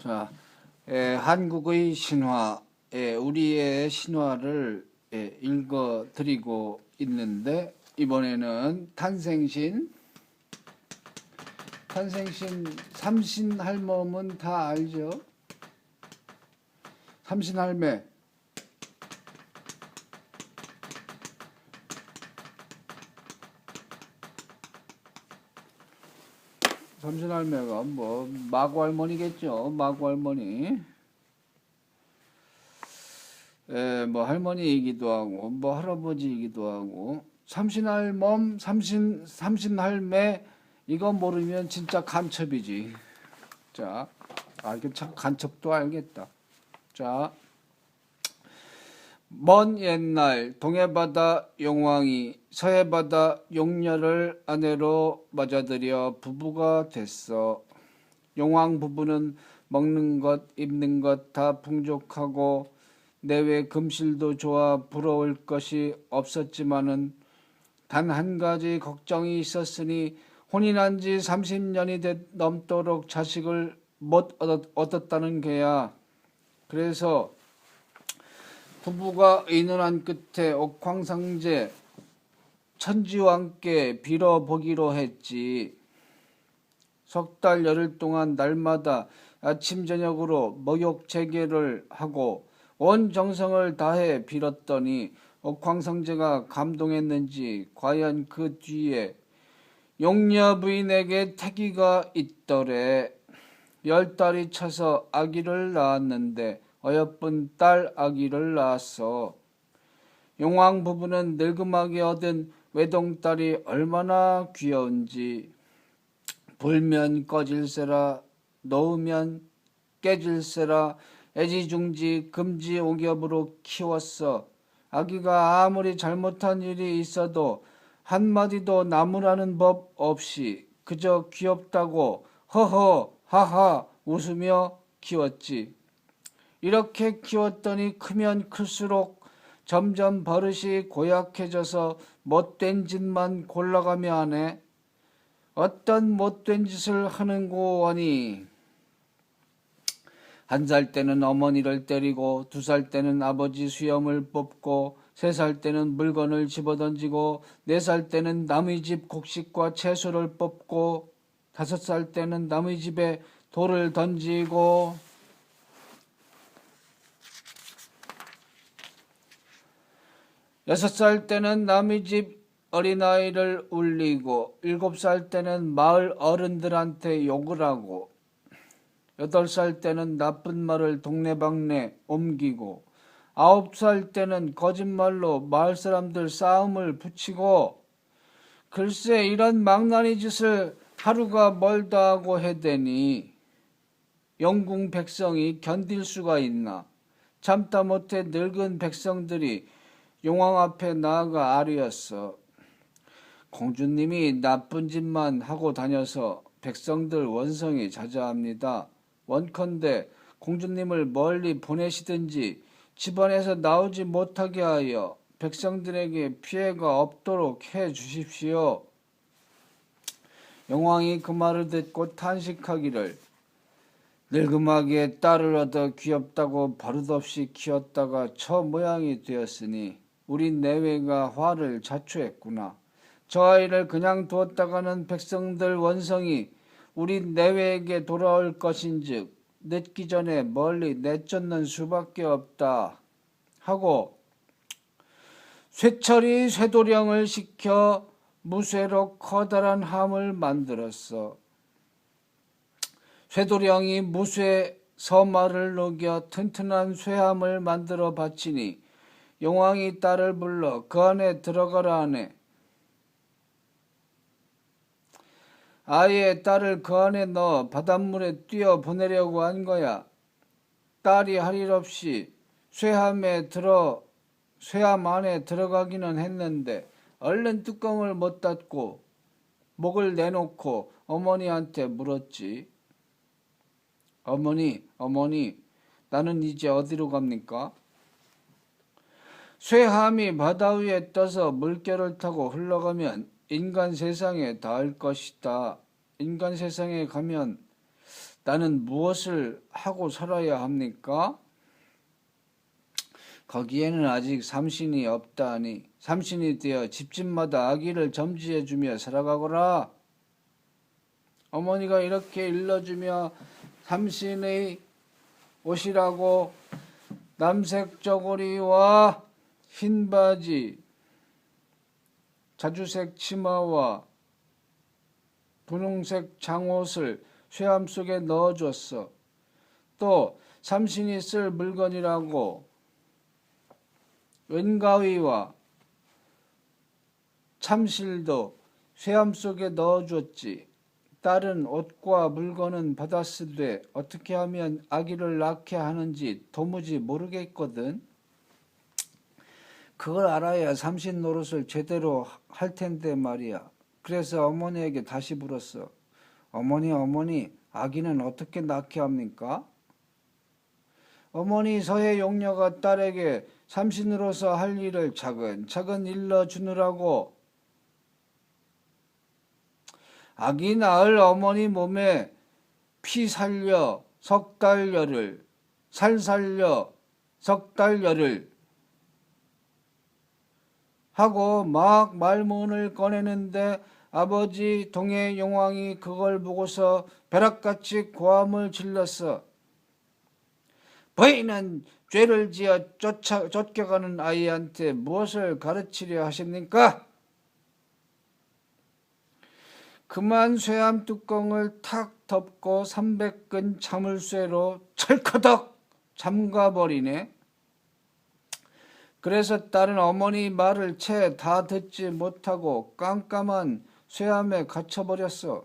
자, 한국의 신화, 우리의 신화를 읽어드리고 있는데 이번에는 탄생신 삼신할멈은 다 알죠? 삼신할매. 삼신할매가 뭐 마구할머니겠죠. 마구할머니. 뭐 할머니이기도 하고 뭐 할아버지이기도 하고 삼신할멈, 삼신할매 이거 모르면 진짜 간첩이지. 자, 참 간첩도 알겠다. 자, 먼 옛날 동해바다 용왕이 서해바다 용녀를 아내로 맞아들여 부부가 됐어. 용왕 부부는 먹는 것, 입는 것 다 풍족하고 내외 금실도 좋아 부러울 것이 없었지만은 단 한 가지 걱정이 있었으니 혼인한 지 30년이 넘도록 자식을 못 얻었다는 게야. 그래서 부부가 의논한 끝에 옥황상제 천지왕께 빌어보기로 했지. 석 달 열흘 동안 날마다 아침 저녁으로 목욕제계를 하고 온 정성을 다해 빌었더니 옥황상제가 감동했는지 과연 그 뒤에 용녀 부인에게 태기가 있더래. 10달이 차서 아기를 낳았는데 어여쁜 딸 아기를 낳았어. 용왕 부부는 늙음하게 얻은 외동딸이 얼마나 귀여운지 불면 꺼질세라 놓으면 깨질세라 애지중지 금지옥엽으로 키웠어. 아기가 아무리 잘못한 일이 있어도 한마디도 나무라는 법 없이 그저 귀엽다고 허허 하하 웃으며 키웠지. 이렇게 키웠더니 크면 클수록 점점 버릇이 고약해져서 못된 짓만 골라가며 하네. 어떤 못된 짓을 하는고 하니 1살 때는 어머니를 때리고 2살 때는 아버지 수염을 뽑고 3살 때는 물건을 집어던지고 4살 때는 남의 집 곡식과 채소를 뽑고 5살 때는 남의 집에 돌을 던지고 6살 때는 남의 집 어린아이를 울리고 7살 때는 마을 어른들한테 욕을 하고 8살 때는 나쁜 말을 동네방네 옮기고 9살 때는 거짓말로 마을 사람들 싸움을 붙이고 글쎄 이런 망나니 짓을 하루가 멀다 하고 해대니 영궁 백성이 견딜 수가 있나. 참다 못해 늙은 백성들이 용왕 앞에 나아가 아뢰었어. 공주님이 나쁜 짓만 하고 다녀서 백성들 원성이 자자합니다. 원컨대 공주님을 멀리 보내시든지 집안에서 나오지 못하게 하여 백성들에게 피해가 없도록 해 주십시오. 용왕이 그 말을 듣고 탄식하기를 늙음하게 딸을 얻어 귀엽다고 버릇없이 키웠다가 저 모양이 되었으니 우리 내외가 화를 자초했구나. 저 아이를 그냥 두었다가는 백성들 원성이 우리 내외에게 돌아올 것인즉 늦기 전에 멀리 내쫓는 수밖에 없다 하고 쇠철이 쇠도령을 시켜 무쇠로 커다란 함을 만들었어. 쇠도령이 무쇠 서말을 녹여 튼튼한 쇠함을 만들어 바치니 용왕이 딸을 불러 그 안에 들어가라 하네. 아예 딸을 그 안에 넣어 바닷물에 뛰어 보내려고 한 거야. 딸이 할 일 없이 쇠함 안에 들어가기는 했는데 얼른 뚜껑을 못 닫고 목을 내놓고 어머니한테 물었지. 어머니, 나는 이제 어디로 갑니까? 쇠함이 바다 위에 떠서 물결을 타고 흘러가면 인간 세상에 닿을 것이다. 인간 세상에 가면 나는 무엇을 하고 살아야 합니까? 거기에는 아직 삼신이 없다하니 삼신이 되어 집집마다 아기를 점지해주며 살아가거라. 어머니가 이렇게 일러주며 삼신의 옷이라고 남색 저고리와 흰 바지, 자주색 치마와 분홍색 장옷을 쇠함 속에 넣어줬어. 또 삼신이 쓸 물건이라고 은가위와 참실도 쇠함 속에 넣어줬지. 딸은 옷과 물건은 받았으되 어떻게 하면 아기를 낳게 하는지 도무지 모르겠거든. 그걸 알아야 삼신 노릇을 제대로 할 텐데 말이야. 그래서 어머니에게 다시 물었어. 어머니, 아기는 어떻게 낳게 합니까? 어머니 서해 용녀가 딸에게 삼신으로서 할 일을 차근차근 일러주느라고 아기 낳을 어머니 몸에 피 살려 석 달 열흘, 살 살려 석 달 열흘 하고 막 말문을 꺼내는데 아버지 동해 용왕이 그걸 보고서 벼락같이 고함을 질렀어. 부인은 죄를 지어 쫓겨가는 아이한테 무엇을 가르치려 하십니까? 그만 쇠함 뚜껑을 탁 덮고 300근 자물쇠로 철커덕 잠가버리네. 그래서 딸은 어머니 말을 채 다 듣지 못하고 깜깜한 쇠함에 갇혀버렸어.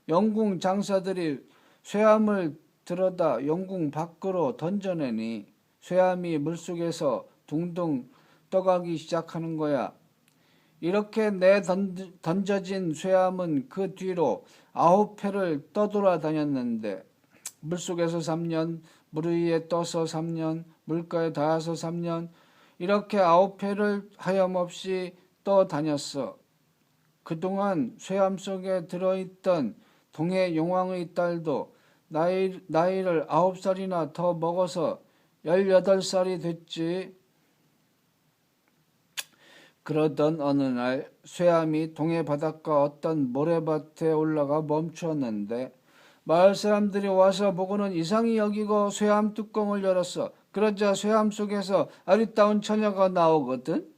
영궁 장사들이 쇠함을 들어다 영궁 밖으로 던져내니 쇠함이 물속에서 둥둥 떠가기 시작하는 거야. 이렇게 던져진 쇠함은 그 뒤로 9회를 떠돌아다녔는데 물속에서 3년, 물 위에 떠서 3년, 물가에 닿아서 3년 이렇게 9회를 하염없이 떠다녔어. 그동안 쇠함 속에 들어있던 동해 용왕의 딸도 나이를 9살이나 더 먹어서 18살이 됐지. 그러던 어느 날 쇠함이 동해 바닷가 어떤 모래밭에 올라가 멈추었는데 마을 사람들이 와서 보고는 이상히 여기고 쇠함 뚜껑을 열었어. 그러자 쇠함 속에서 아리따운 처녀가 나오거든.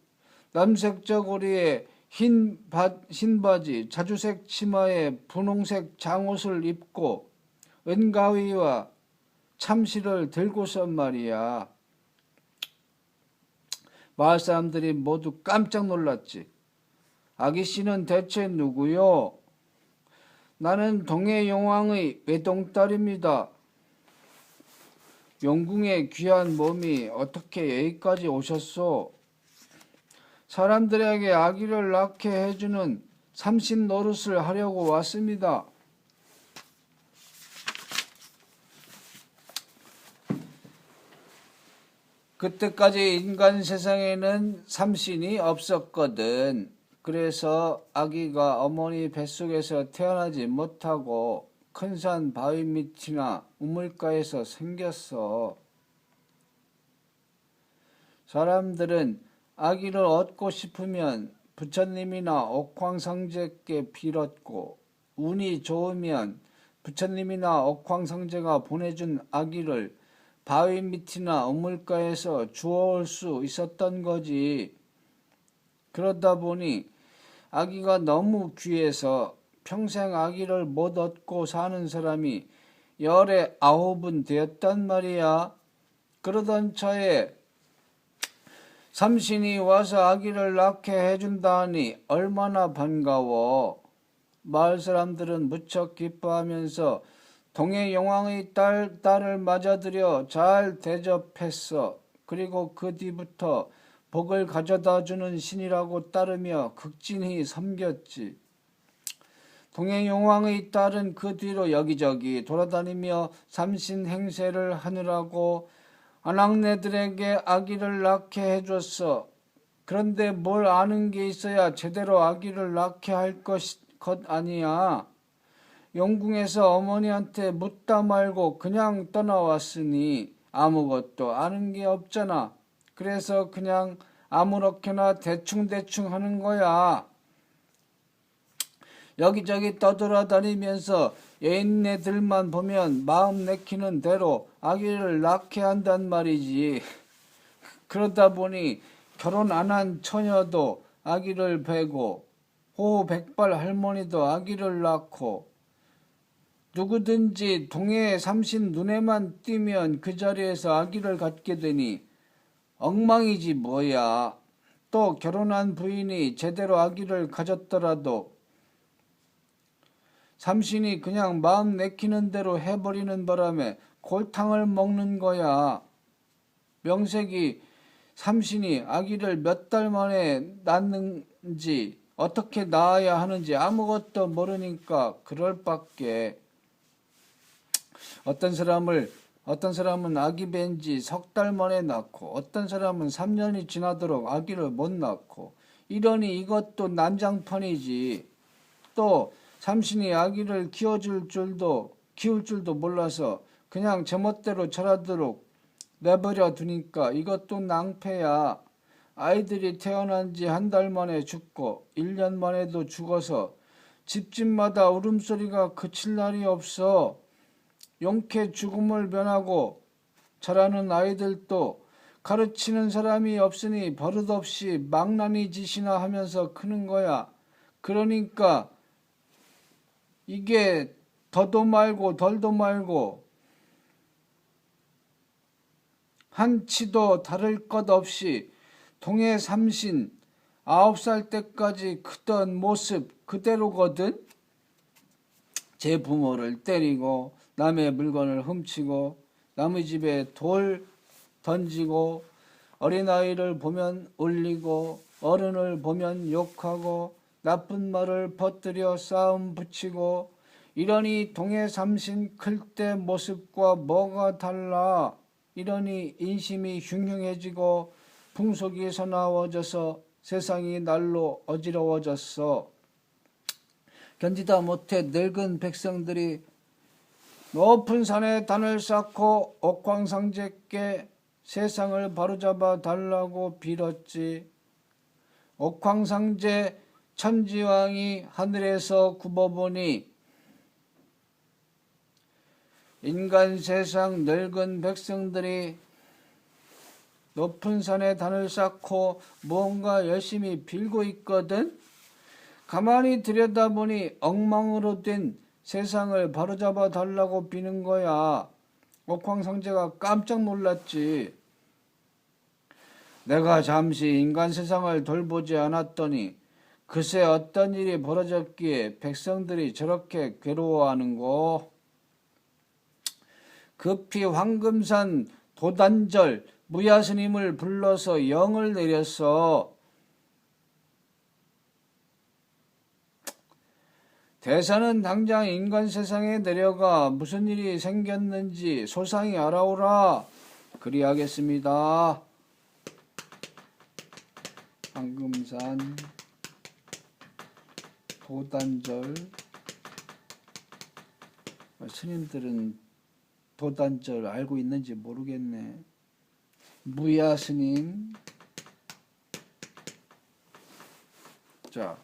남색 저고리에 흰 바지, 자주색 치마에 분홍색 장옷을 입고 은가위와 참실을 들고선 말이야. 마을 사람들이 모두 깜짝 놀랐지. 아기씨는 대체 누구요? 나는 동해 용왕의 외동딸입니다. 영궁의 귀한 몸이 어떻게 여기까지 오셨소? 사람들에게 아기를 낳게 해주는 삼신 노릇을 하려고 왔습니다. 그때까지 인간 세상에는 삼신이 없었거든. 그래서 아기가 어머니 뱃속에서 태어나지 못하고 큰 산 바위 밑이나 우물가에서 생겼어. 사람들은 아기를 얻고 싶으면 부처님이나 옥황상제께 빌었고 운이 좋으면 부처님이나 옥황상제가 보내준 아기를 바위 밑이나 우물가에서 주워올 수 있었던 거지. 그러다 보니 아기가 너무 귀해서 평생 아기를 못 얻고 사는 사람이 열에 9은 되었단 말이야. 그러던 차에 삼신이 와서 아기를 낳게 해준다 하니 얼마나 반가워. 마을 사람들은 무척 기뻐하면서 동해 용왕의 딸을 맞아들여 잘 대접했어. 그리고 그 뒤부터 복을 가져다 주는 신이라고 따르며 극진히 섬겼지. 동해 용왕의 딸은 그 뒤로 여기저기 돌아다니며 삼신 행세를 하느라고 아낙네들에게 아기를 낳게 해줬어. 그런데 뭘 아는 게 있어야 제대로 아기를 낳게 할 것 아니야. 용궁에서 어머니한테 묻다 말고 그냥 떠나왔으니 아무것도 아는 게 없잖아. 그래서 그냥 아무렇게나 대충대충 하는 거야. 여기저기 떠돌아다니면서 애인네들만 보면 마음 내키는 대로 아기를 낳게 한단 말이지. 그러다 보니 결혼 안 한 처녀도 아기를 베고 호백발 할머니도 아기를 낳고 누구든지 동해 삼신 눈에만 띄면 그 자리에서 아기를 갖게 되니 엉망이지 뭐야. 또 결혼한 부인이 제대로 아기를 가졌더라도 삼신이 그냥 마음 내키는 대로 해버리는 바람에 골탕을 먹는 거야. 명색이 삼신이 아기를 몇 달 만에 낳는지 어떻게 낳아야 하는지 아무것도 모르니까 그럴 밖에. 어떤 사람은 아기 뵌 지 석 달 만에 낳고 어떤 사람은 3년이 지나도록 아기를 못 낳고 이러니 이것도 난장판이지. 또 삼신이 아기를 키울 줄도 몰라서 그냥 제멋대로 자라도록 내버려 두니까 이것도 낭패야. 아이들이 태어난 지 한 달 만에 죽고 1년 만에도 죽어서 집집마다 울음소리가 그칠 날이 없어. 용케 죽음을 면하고 자라는 아이들도 가르치는 사람이 없으니 버릇없이 망나니 짓이나 하면서 크는 거야. 그러니까 이게 더도 말고 덜도 말고 한치도 다를 것 없이 동해 삼신 9살 때까지 크던 모습 그대로거든. 제 부모를 때리고 남의 물건을 훔치고 남의 집에 돌 던지고 어린아이를 보면 울리고 어른을 보면 욕하고 나쁜 말을 퍼뜨려 싸움 붙이고 이러니 동해 삼신 클 때 모습과 뭐가 달라. 이러니 인심이 흉흉해지고 풍속이 사나워져서 세상이 날로 어지러워졌어. 견디다 못해 늙은 백성들이 높은 산에 단을 쌓고 옥황상제께 세상을 바로잡아 달라고 빌었지. 옥황상제 천지왕이 하늘에서 굽어보니 인간 세상 늙은 백성들이 높은 산에 단을 쌓고 무언가 열심히 빌고 있거든. 가만히 들여다보니 엉망으로 된 세상을 바로잡아 달라고 비는 거야. 옥황상제가 깜짝 놀랐지. 내가 잠시 인간 세상을 돌보지 않았더니 그새 어떤 일이 벌어졌기에 백성들이 저렇게 괴로워하는고. 급히 황금산 도단절 무야스님을 불러서 영을 내렸어. 대사는 당장 인간 세상에 내려가 무슨 일이 생겼는지 소상히 알아오라. 그리하겠습니다. 황금산 도단절. 스님들은 도단절 알고 있는지 모르겠네. 무야 스님. 자,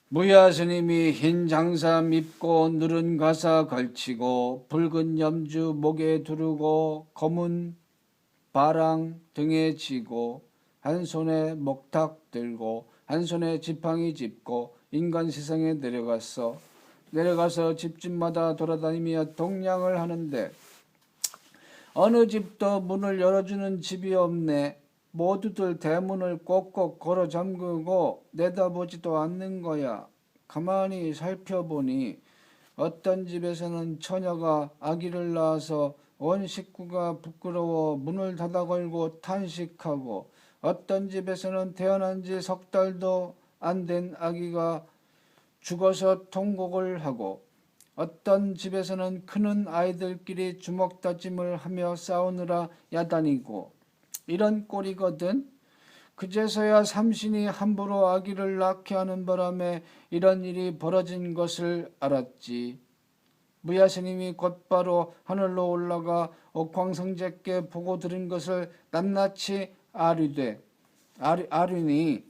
무야 스님이 흰 장사 입고 누른 가사 걸치고 붉은 염주 목에 두르고 검은 바랑 등에 지고 한 손에 목탁 들고 한 손에 지팡이 짚고 인간 세상에 내려가서 집집마다 돌아다니며 동냥을 하는데 어느 집도 문을 열어주는 집이 없네. 모두들 대문을 꼭꼭 걸어 잠그고 내다보지도 않는 거야. 가만히 살펴보니 어떤 집에서는 처녀가 아기를 낳아서 온 식구가 부끄러워 문을 닫아 걸고 탄식하고 어떤 집에서는 태어난 지 석 달도 안 된 아기가 죽어서 통곡을 하고 어떤 집에서는 크는 아이들끼리 주먹다짐을 하며 싸우느라 야단이고 이런 꼴이거든. 그제서야 삼신이 함부로 아기를 낳게 하는 바람에 이런 일이 벌어진 것을 알았지. 무야스님이 곧바로 하늘로 올라가 옥황상제께 보고 들은 것을 낱낱이 아뢰니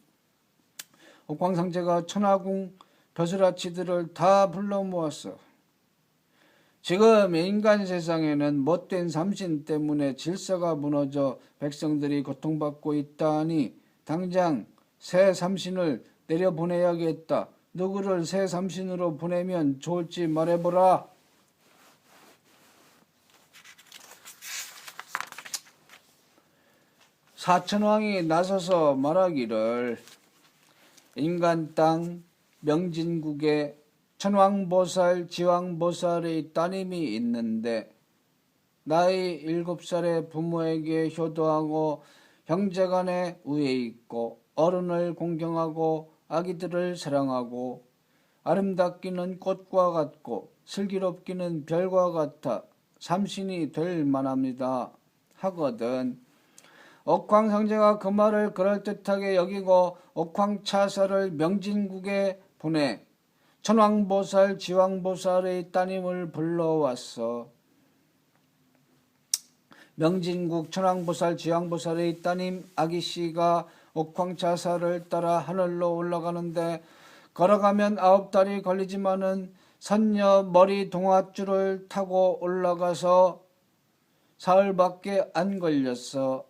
옥황상제가 천하궁 벼슬아치들을 다 불러 모았어. 지금 인간 세상에는 못된 삼신 때문에 질서가 무너져 백성들이 고통받고 있다 하니 당장 새 삼신을 내려보내야겠다. 누구를 새 삼신으로 보내면 좋을지 말해보라. 사천왕이 나서서 말하기를 인간 땅 명진국에 천왕보살, 지왕보살의 따님이 있는데 나이 7살의 부모에게 효도하고 형제간에 우애 있고 어른을 공경하고 아기들을 사랑하고 아름답기는 꽃과 같고 슬기롭기는 별과 같아 삼신이 될 만합니다 하거든. 옥황상제가 그 말을 그럴듯하게 여기고 옥황차사를 명진국에 보내 천왕보살, 지왕보살의 따님을 불러왔어. 명진국 천왕보살, 지왕보살의 따님 아기씨가 옥황차사를 따라 하늘로 올라가는데 걸어가면 9달이 걸리지만은 선녀 머리 동아줄을 타고 올라가서 사흘밖에 안 걸렸어.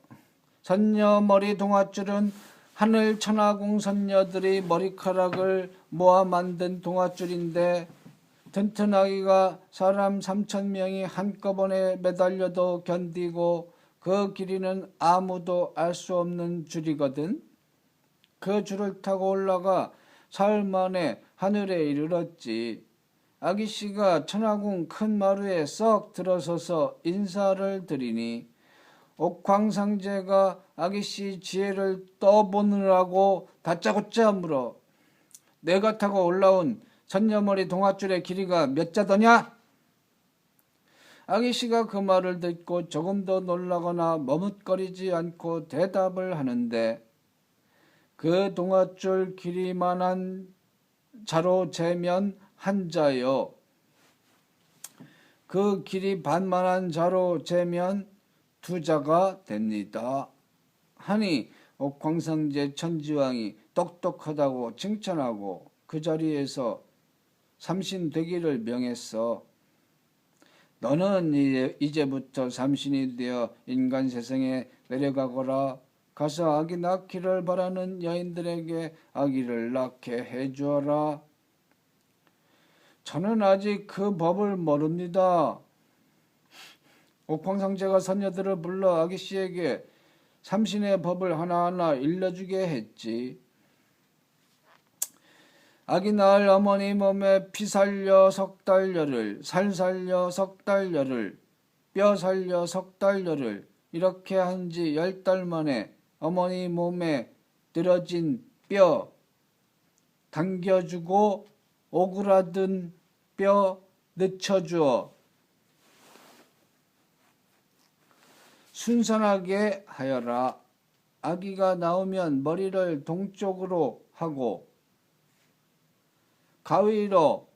선녀 머리 동아줄은 하늘 천하궁 선녀들이 머리카락을 모아 만든 동아줄인데 튼튼하기가 사람 3,000명이 한꺼번에 매달려도 견디고 그 길이는 아무도 알 수 없는 줄이거든. 그 줄을 타고 올라가 사흘 만에 하늘에 이르렀지. 아기씨가 천하궁 큰 마루에 썩 들어서서 인사를 드리니 옥황상제가 아기씨 지혜를 떠보느라고 다짜고짜 물어 내가 타고 올라온 선녀머리 동아줄의 길이가 몇 자더냐? 아기씨가 그 말을 듣고 조금도 놀라거나 머뭇거리지 않고 대답을 하는데 그 동아줄 길이만한 자로 재면 한 자요. 그 길이 반만한 자로 재면 2자가 됩니다. 하니 옥황상제 천지왕이 똑똑하다고 칭찬하고 그 자리에서 삼신 되기를 명했어. 너는 이제부터 삼신이 되어 인간 세상에 내려가거라. 가서 아기 낳기를 바라는 여인들에게 아기를 낳게 해주어라. 저는 아직 그 법을 모릅니다. 옥황상제가 선녀들을 불러 아기씨에게 삼신의 법을 하나하나 일러주게 했지. 아기 낳을 어머니 몸에 피 살려 3달 열흘, 살 살려 3달 열흘, 뼈 살려 3달 열흘 이렇게 한 지 10달 만에 어머니 몸에 늘어진 뼈 당겨주고 오그라든 뼈 늦춰주어 순산하게 하여라. 아기가 나오면 머리를 동쪽으로 하고 가위로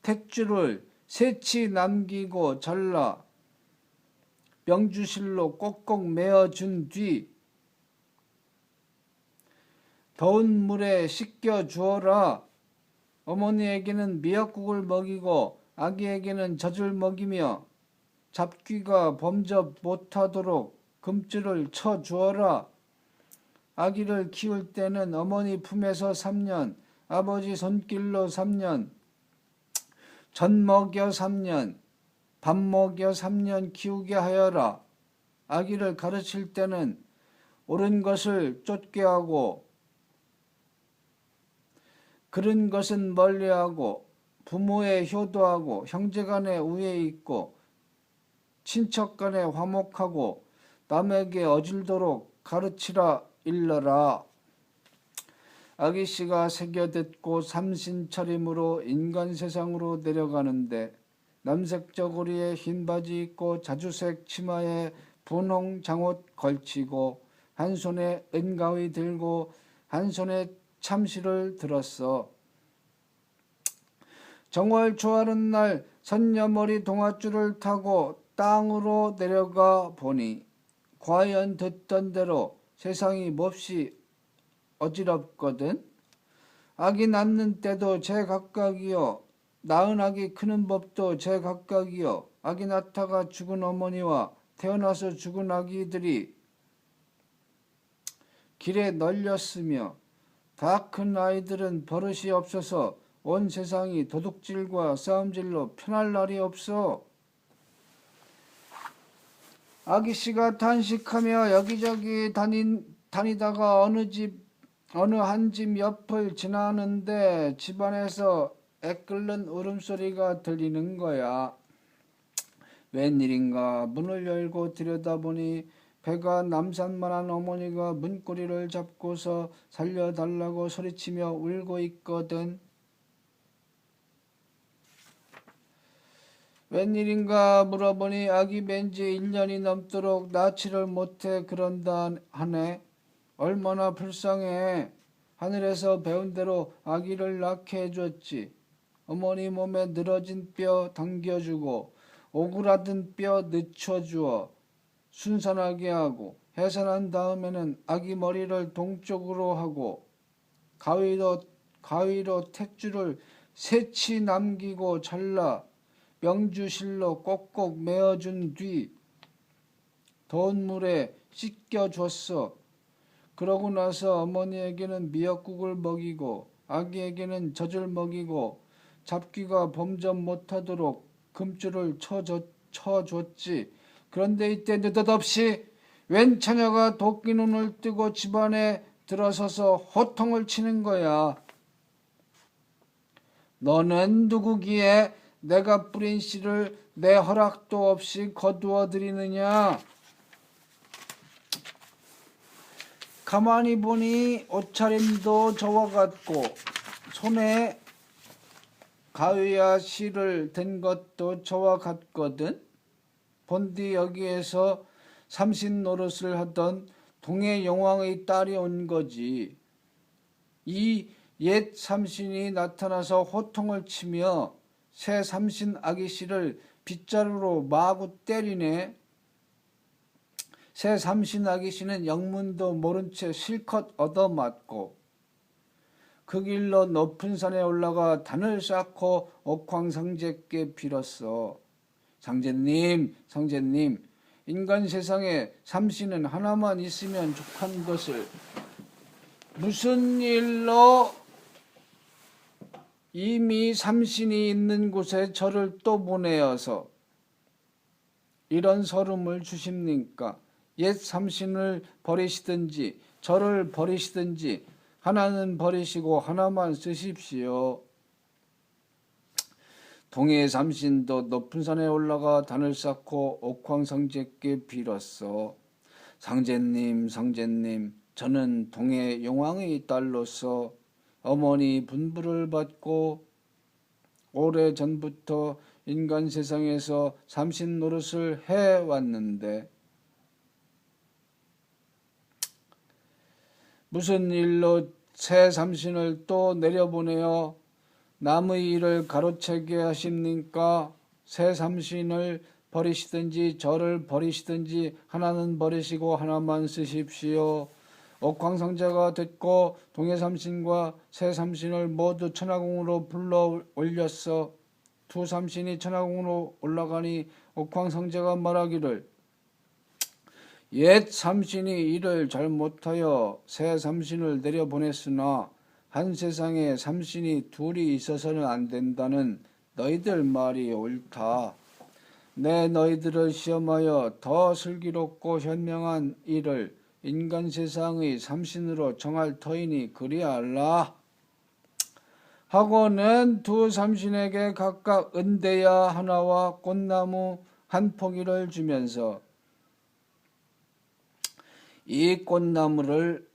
택줄을 새치 남기고 잘라 명주실로 꼭꼭 메어준 뒤 더운 물에 씻겨 주어라. 어머니에게는 미역국을 먹이고 아기에게는 젖을 먹이며 잡귀가 범접 못하도록 금줄을 쳐 주어라. 아기를 키울 때는 어머니 품에서 3년, 아버지 손길로 3년, 젖 먹여 3년, 밥 먹여 3년 키우게 하여라. 아기를 가르칠 때는 옳은 것을 쫓게 하고 그른 것은 멀리하고 부모에 효도하고 형제간에 우애 있고 친척간에 화목하고 남에게 어질도록 가르치라 일러라. 아기씨가 새겨듣고 삼신차림으로 인간 세상으로 내려가는데 남색 저고리에 흰 바지 입고 자주색 치마에 분홍 장옷 걸치고 한 손에 은가위 들고 한 손에 참시를 들었어. 정월 초하는 날 선녀머리 동아줄을 타고 땅으로 내려가 보니 과연 듣던 대로 세상이 몹시 어지럽거든. 아기 낳는 때도 제각각이요, 낳은 아기 크는 법도 제각각이요, 아기 낳다가 죽은 어머니와 태어나서 죽은 아기들이 길에 널렸으며 다 큰 아이들은 버릇이 없어서 온 세상이 도둑질과 싸움질로 편할 날이 없어. 아기씨가 탄식하며 여기저기 다니다가 어느 한 집 옆을 지나는데 집안에서 애끓는 울음소리가 들리는 거야. 웬일인가 문을 열고 들여다보니 배가 남산만한 어머니가 문고리를 잡고서 살려달라고 소리치며 울고 있거든. 웬일인가 물어보니 아기 뵌 지 1년이 넘도록 낳지를 못해 그런다 하네. 얼마나 불쌍해. 하늘에서 배운 대로 아기를 낳게 해줬지. 어머니 몸에 늘어진 뼈 당겨주고 오그라든 뼈 늦춰주어 순산하게 하고 해산한 다음에는 아기 머리를 동쪽으로 하고 가위로 탯줄을 새치 남기고 잘라 명주실로 꼭꼭 메어준 뒤 더운 물에 씻겨줬어. 그러고 나서 어머니에게는 미역국을 먹이고 아기에게는 젖을 먹이고 잡귀가 범접 못하도록 금줄을 쳐줬지. 그런데 이때 느닷없이 웬 처녀가 도끼 눈을 뜨고 집안에 들어서서 호통을 치는 거야. 너는 누구기에 내가 뿌린 씨를 내 허락도 없이 거두어 드리느냐? 가만히 보니 옷차림도 저와 같고 손에 가위와 실을 든 것도 저와 같거든. 본디 여기에서 삼신 노릇을 하던 동해 용왕의 딸이 온 거지. 이 옛 삼신이 나타나서 호통을 치며 새 삼신 아기씨를 빗자루로 마구 때리네. 새 삼신 아기씨는 영문도 모른 채 실컷 얻어맞고 그 길로 높은 산에 올라가 단을 쌓고 옥황상제께 빌었어. 상제님, 상제님, 인간 세상에 삼신은 하나만 있으면 족한 것을 무슨 일로 이미 삼신이 있는 곳에 저를 또 보내어서 이런 서름을 주십니까? 옛 삼신을 버리시든지 저를 버리시든지 하나는 버리시고 하나만 쓰십시오. 동해 삼신도 높은 산에 올라가 단을 쌓고 옥황상제께 빌었어. 상제님, 상제님, 저는 동해 용왕의 딸로서 어머니 분부를 받고 오래전부터 인간 세상에서 삼신 노릇을 해왔는데 무슨 일로 새 삼신을 또 내려보내어 남의 일을 가로채게 하십니까? 새 삼신을 버리시든지 저를 버리시든지 하나는 버리시고 하나만 쓰십시오. 옥황상제가 듣고 동해삼신과 새삼신을 모두 천하궁으로 불러 올렸어. 두 삼신이 천하궁으로 올라가니 옥황상제가 말하기를 옛 삼신이 일을 잘못하여 새 삼신을 내려보냈으나 한 세상에 삼신이 둘이 있어서는 안 된다는 너희들 말이 옳다. 내 너희들을 시험하여 더 슬기롭고 현명한 일을 인간 세상의 삼신으로 정할 터이니 그리하라. 하고는 두 삼신에게 각각 은대야 하나와 꽃나무 한 포기를 주면서 이 꽃나무를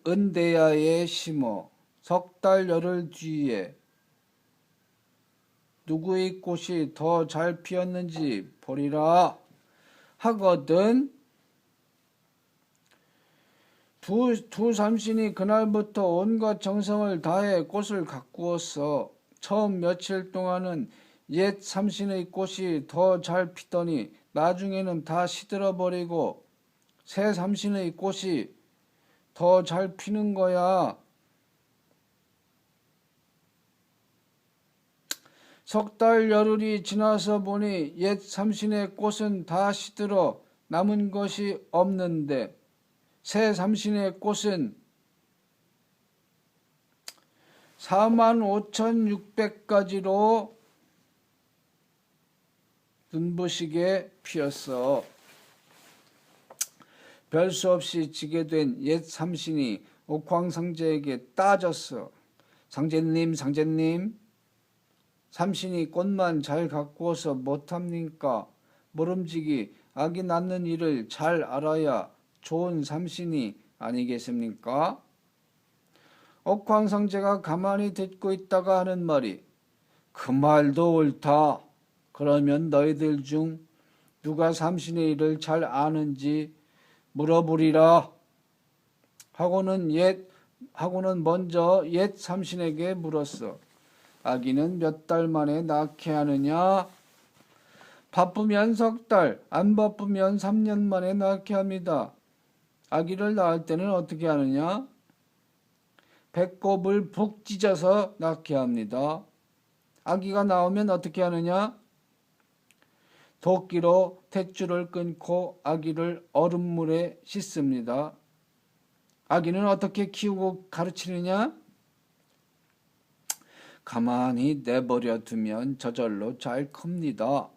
은대야에 심어 석 달 열흘 뒤에 누구의 꽃이 더 잘 피었는지 보리라 하거든. 두 삼신이 그날부터 온갖 정성을 다해 꽃을 가꾸었어. 처음 며칠 동안은 옛 삼신의 꽃이 더 잘 피더니 나중에는 다 시들어 버리고 새 삼신의 꽃이 더 잘 피는 거야. 석 달 열흘이 지나서 보니 옛 삼신의 꽃은 다 시들어 남은 것이 없는데 새 삼신의 꽃은 45,600가지로 눈부시게 피었어. 별 수 없이 지게 된 옛 삼신이 옥황상제에게 따졌어. 상제님, 삼신이 꽃만 잘 가꾸어서 못합니까? 모름지기 아기 낳는 일을 잘 알아야 좋은 삼신이 아니겠습니까? 옥황상제가 가만히 듣고 있다가 하는 말이 그 말도 옳다. 그러면 너희들 중 누가 삼신의 일을 잘 아는지 물어보리라. 하고는 먼저 옛 삼신에게 물었어. 아기는 몇 달 만에 낳게 하느냐? 바쁘면 석 달, 안 바쁘면 3년 만에 낳게 합니다. 아기를 낳을 때는 어떻게 하느냐? 배꼽을 푹 찢어서 낳게 합니다. 아기가 나오면 어떻게 하느냐? 도끼로 탯줄을 끊고 아기를 얼음물에 씻습니다. 아기는 어떻게 키우고 가르치느냐? 가만히 내버려 두면 저절로 잘 큽니다.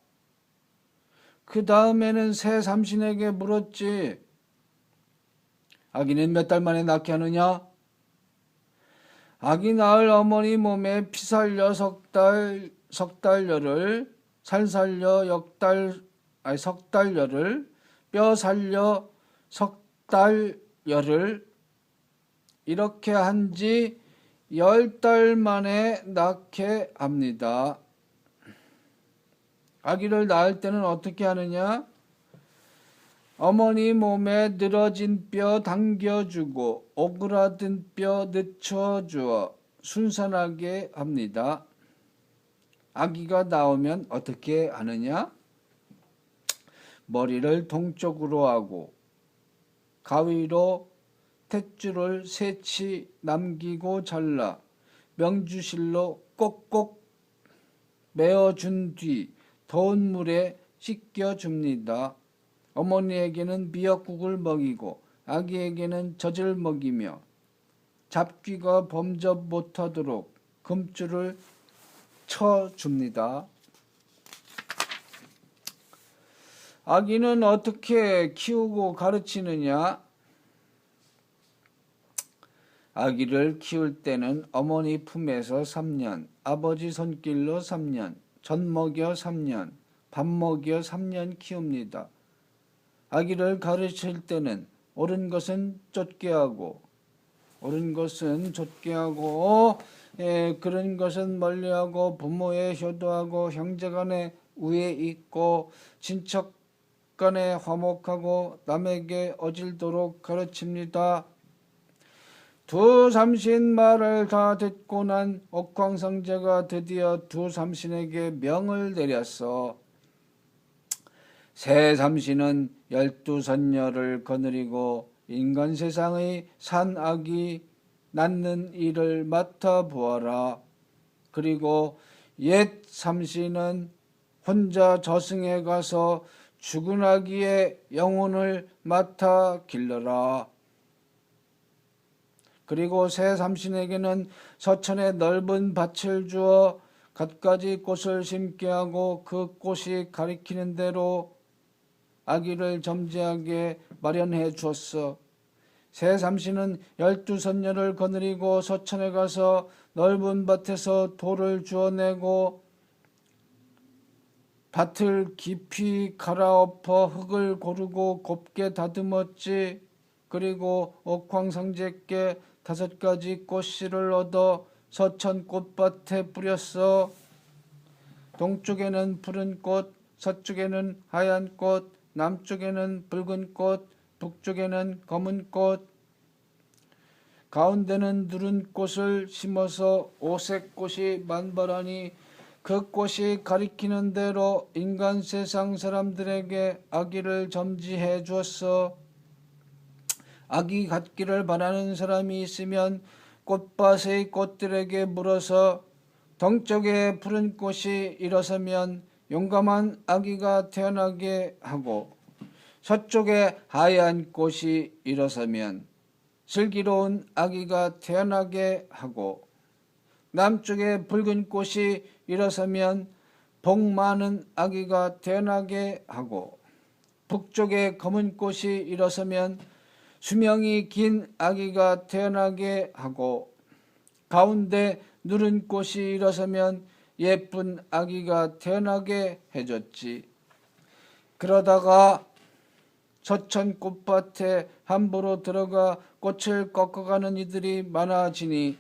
그 다음에는 새 삼신에게 물었지. 아기는 몇 달 만에 낳게 하느냐? 아기 낳을 어머니 몸에 피 살려 석 달열을, 살 살려 석 달열을, 뼈 살려 석 달열을 이렇게 한지 10달 만에 낳게 합니다. 아기를 낳을 때는 어떻게 하느냐? 어머니 몸에 늘어진 뼈 당겨주고 오그라든 뼈 늦춰주어 순산하게 합니다. 아기가 나오면 어떻게 하느냐? 머리를 동쪽으로 하고 가위로 탯줄을 새치 남기고 잘라 명주실로 꼭꼭 메어준 뒤 더운 물에 씻겨줍니다. 어머니에게는 미역국을 먹이고 아기에게는 젖을 먹이며 잡귀가 범접 못하도록 금줄을 쳐줍니다. 아기는 어떻게 키우고 가르치느냐? 아기를 키울 때는 어머니 품에서 3년, 아버지 손길로 3년, 젖 먹여 3년, 밥 먹여 3년 키웁니다. 아기를 가르칠 때는 옳은 것은 쫓게 하고 그런 것은 멀리하고 부모에 효도하고 형제간에 우애 있고 친척 간에 화목하고 남에게 어질도록 가르칩니다. 두 삼신 말을 다 듣고 난 옥황상제가 드디어 두 삼신에게 명을 내렸어. 새 삼신은 12선녀를 거느리고 인간 세상의 산 아기 낳는 일을 맡아보아라. 그리고 옛 삼신은 혼자 저승에 가서 죽은 아기의 영혼을 맡아 길러라. 그리고 새 삼신에게는 서천에 넓은 밭을 주어 갖가지 꽃을 심게 하고 그 꽃이 가리키는 대로 아기를 점지하게 마련해 주었어. 새 삼신은 12선녀를 거느리고 서천에 가서 넓은 밭에서 돌을 주워내고 밭을 깊이 갈아엎어 흙을 고르고 곱게 다듬었지. 그리고 옥황상제께 5가지 꽃씨를 얻어 서천 꽃밭에 뿌렸어. 동쪽에는 푸른 꽃, 서쪽에는 하얀 꽃, 남쪽에는 붉은 꽃, 북쪽에는 검은 꽃, 가운데는 누른 꽃을 심어서 오색꽃이 만발하니 그 꽃이 가리키는 대로 인간 세상 사람들에게 아기를 점지해 주었어. 아기 갖기를 바라는 사람이 있으면 꽃밭의 꽃들에게 물어서 동쪽에 푸른 꽃이 일어서면 용감한 아기가 태어나게 하고 서쪽에 하얀 꽃이 일어서면 슬기로운 아기가 태어나게 하고 남쪽에 붉은 꽃이 일어서면 복 많은 아기가 태어나게 하고 북쪽에 검은 꽃이 일어서면 수명이 긴 아기가 태어나게 하고 가운데 누른 꽃이 일어서면 예쁜 아기가 태어나게 해줬지. 그러다가 서천 꽃밭에 함부로 들어가 꽃을 꺾어가는 이들이 많아지니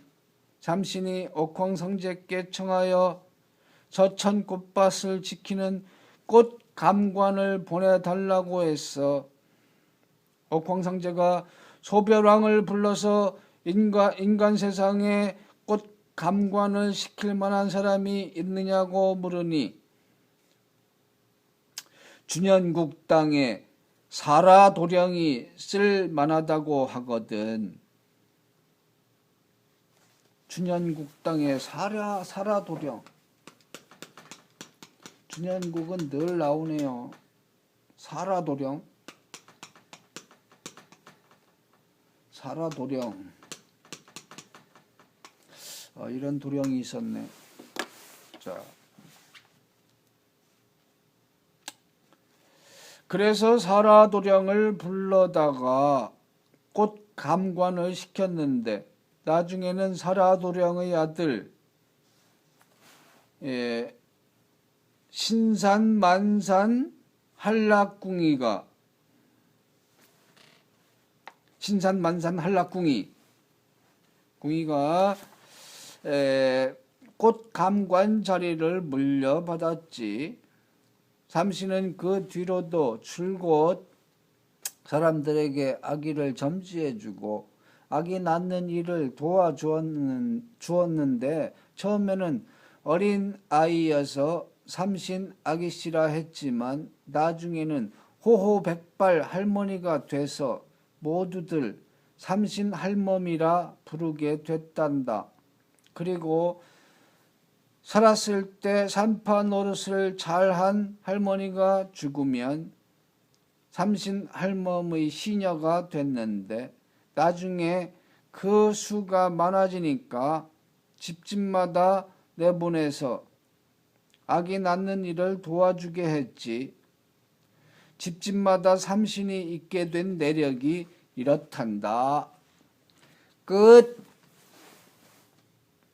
삼신이 옥황상제께 청하여 서천 꽃밭을 지키는 꽃 감관을 보내달라고 했어. 옥황상제가 소별왕을 불러서 인간 세상에 꽃 감관을 시킬 만한 사람이 있느냐고 물으니 준현국 땅에 사라도령이 쓸만하다고 하거든. 준현국 땅에 사라도령. 준현국은 늘 나오네요. 사라도령. 사라도령. 이런 도령이 있었네. 자. 그래서 사라도령을 불러다가 꽃 감관을 시켰는데 나중에는 사라도령의 아들 신산만산 한락궁이가 꽃 감관 자리를 물려받았지. 삼신은 그 뒤로도 줄곧 사람들에게 아기를 점지해주고 아기 낳는 일을 도와주었는데 처음에는 어린 아이여서 삼신 아기씨라 했지만 나중에는 호호백발 할머니가 돼서 모두들 삼신 할멈이라 부르게 됐단다. 그리고 살았을 때 산파 노릇을 잘한 할머니가 죽으면 삼신 할멈의 시녀가 됐는데 나중에 그 수가 많아지니까 집집마다 내보내서 아기 낳는 일을 도와주게 했지. 집집마다 삼신이 있게 된 내력이 이렇단다. 끝.